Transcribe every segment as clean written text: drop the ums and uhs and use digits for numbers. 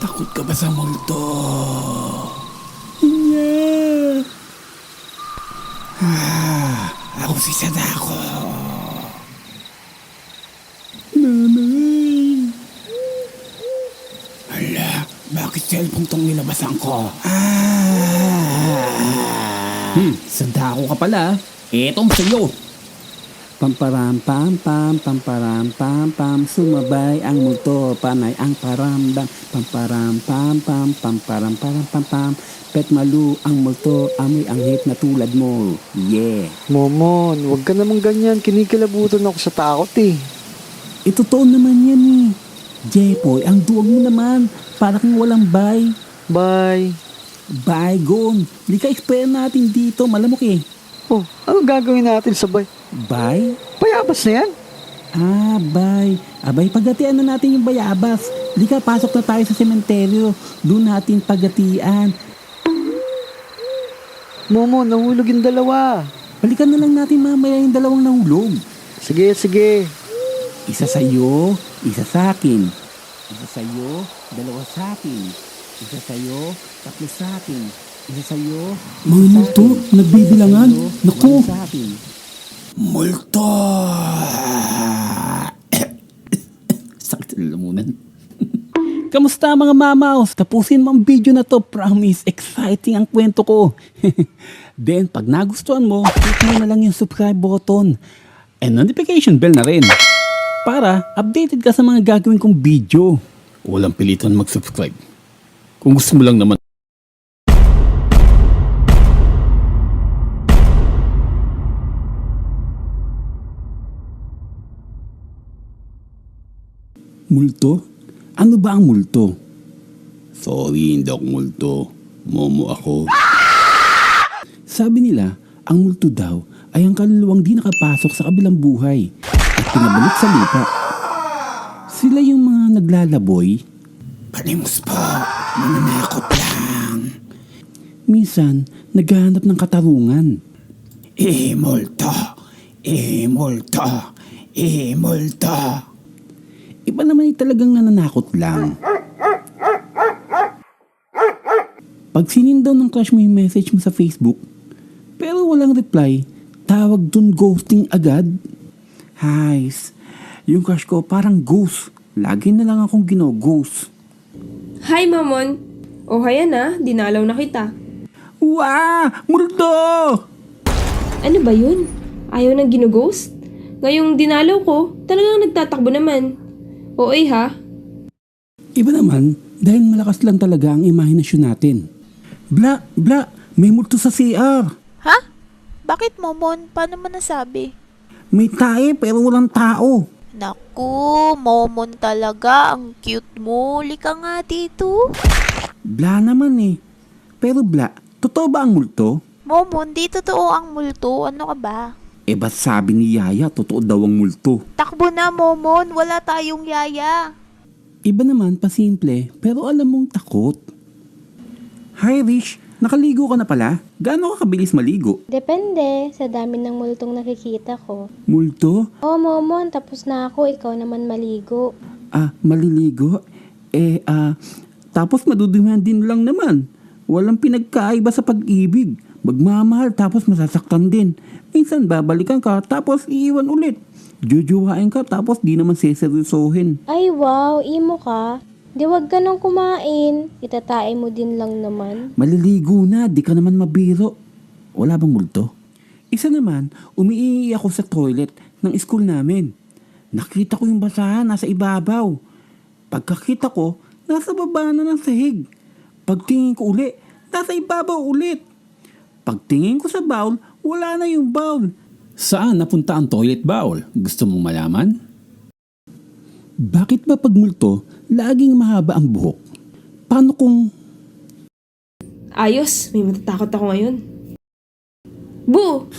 Takot ka ba sa multo? Yeah. Ako si Sadako. Nanay. Hala, bakit cellphone tong nilabasan ko? Sadako ka pala. Etong sa'yo. Pamparam pam pam pamparam pam pam sumabay ang multo panay ang parambam pamparam pam pam pamparam param pam pam pet malu ang multo amoy ang hit na tulad mo. Yeah. Momon, wag ka namang ganyan. Kinikilabutan ako sa takot eh. Totoo naman yan eh. Jepoy, ang duwag mo naman. Para kang walang bay. Bye. Baygon. Di ka expert natin dito. Malamok eh. Oh, ano gagawin natin sabay? Bay? Payabas na yan? Bay. Abay, pagatian na natin yung bayabas. Di ka, pasok na tayo sa sementeryo. Doon natin pagatian. Momon, nahulog yung dalawa. Balikan na lang natin mamaya yung dalawang nahulog. Sige, sige. Isa sa'yo, isa sa akin. Isa sa'yo, dalawa sa akin. Isa sa'yo, tatlo sa akin. Isa sa'yo, Mga multo, nagbibilangan. Naku, sa akin. multo. Sakit sa lalamunan. Kamusta mga mamaos? Tapusin mo ang video na to. Promise, exciting ang kwento ko. Then, pag nagustuhan mo, click mo na lang yung subscribe button. And notification bell na rin. Para updated ka sa mga gagawin kong video. Walang pilitan mag-subscribe. Kung gusto mo lang naman. Multo? Ano ba ang multo? Sorry, hindi ako multo. Momo ako. Sabi nila, ang multo daw ay ang kaluluwang di nakapasok sa kabilang buhay at pinabalik sa lupa. Sila yung mga naglalaboy. Panimus po. Mananakot lang. Minsan, naghahanap ng katarungan. Multo. Multo. Multo. Iba naman ay talagang nananakot lang. Pag sinindaw ng crush mo yung message mo sa Facebook, pero walang reply, tawag dun ghosting agad. Hays, yung crush ko parang ghost. Lagi na lang akong gino-ghost. Hi, Mamon. O kaya na, dinalaw na kita. Wah! Multo! Ano ba yun? Ayaw nang ginughost? Ngayong dinalaw ko, talagang nagtatakbo naman. Oy ha? Iba naman, dahil malakas lang talaga ang imahinasyon natin. Bla, may multo sa CR. Ha? Bakit, Momon? Paano mo nasabi? May tae pero walang tao. Naku, Momon talaga. Ang cute mo. Lika nga dito. Bla naman eh. Pero Bla, totoo ba ang multo? Momon, di totoo ang multo. Ano ka ba? Ba't sabi ni Yaya, totoo daw ang multo? Takbo na, Momon. Wala tayong yaya. Iba naman, pasimple, pero alam mong takot. Hi Rich, nakaligo ka na pala? Gaano ka kabilis maligo? Depende sa dami ng multong nakikita ko. Multo? Oh, Momon, tapos na ako. Ikaw naman maligo. Maliligo? Tapos madudumihan din lang naman. Walang pinagkaiba sa pag-ibig. Magmamahal tapos masasaktan din. Minsan babalikan ka tapos iiwan ulit. Jujuwain ka tapos di naman seseryosohin. Ay, wow, imo ka. Di wag ka nang kumain. Itatae mo din lang naman. Maliligo na, di ka naman mabiro. Wala bang multo? Isa naman, umiihi ako sa toilet ng school namin. Nakita ko yung basahan nasa ibabaw. Pagkakita ko, nasa baba na ng sahig. Pagtingin ko uli, nasa ibabaw ulit. Pagtingin ko sa bowl, wala na yung bowl. Saan napunta ang toilet bowl? Gusto mong malaman? Bakit ba pag multo, laging mahaba ang buhok? Paano kung... Ayos, may matatakot ako ngayon. Bu!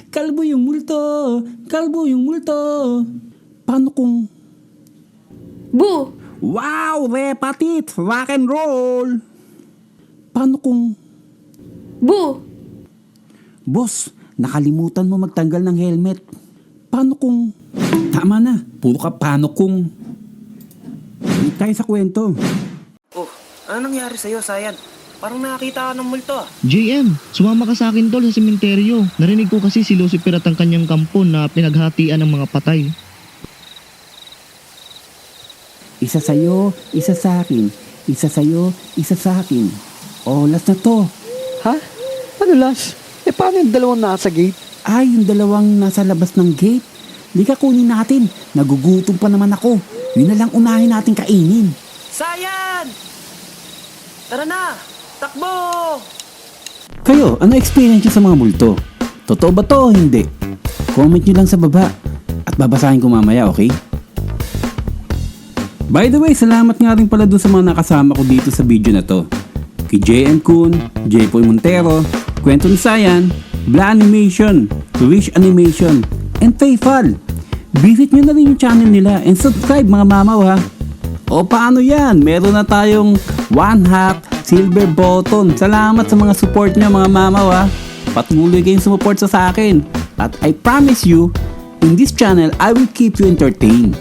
Kalbo yung multo! Kalbo yung multo! Paano kung... Bu! Wow! Repatit! Rock and roll! Paano kung... Bu! Boss, nakalimutan mo magtanggal ng helmet. Paano kung... Tama na. Puro ka paano kung... Balik tayo sa kwento. Ano nangyari sa'yo, Sayan? Parang nakakita ka ng multo ah. JM, sumama ka sa akin tol sa sementeryo. Narinig ko kasi si Lucifer at ang kanyang kampo na pinaghatian ng mga patay. Isa sa'yo, isa sa akin. Isa sa'yo, isa sa akin. Oh, last na to. Ha? Ano last? Paano yung dalawang nasa gate? Ay, yung dalawang nasa labas ng gate. Lika kunin natin. Nagugutom pa naman ako. Yun na lang unahin natin kainin. Sayan! Tara na! Takbo! Kayo, ano experience nyo sa mga multo? Totoo ba to o hindi? Comment nyo lang sa baba. At babasahin ko mamaya, okay? By the way, salamat nga rin pala dun sa mga nakasama ko dito sa video na to. Kay JM Kun, Jpoy Montero, Kwento ni Sayan, Bla Animation, Wish Animation, and Faithful. Visit nyo na rin yung channel nila and subscribe mga mamaw ha. O paano yan? Meron na tayong 1 hack silver button. Salamat sa mga support nyo mga mamaw ha. Patuloy kayong sumuport sa akin. At I promise you, in this channel, I will keep you entertained.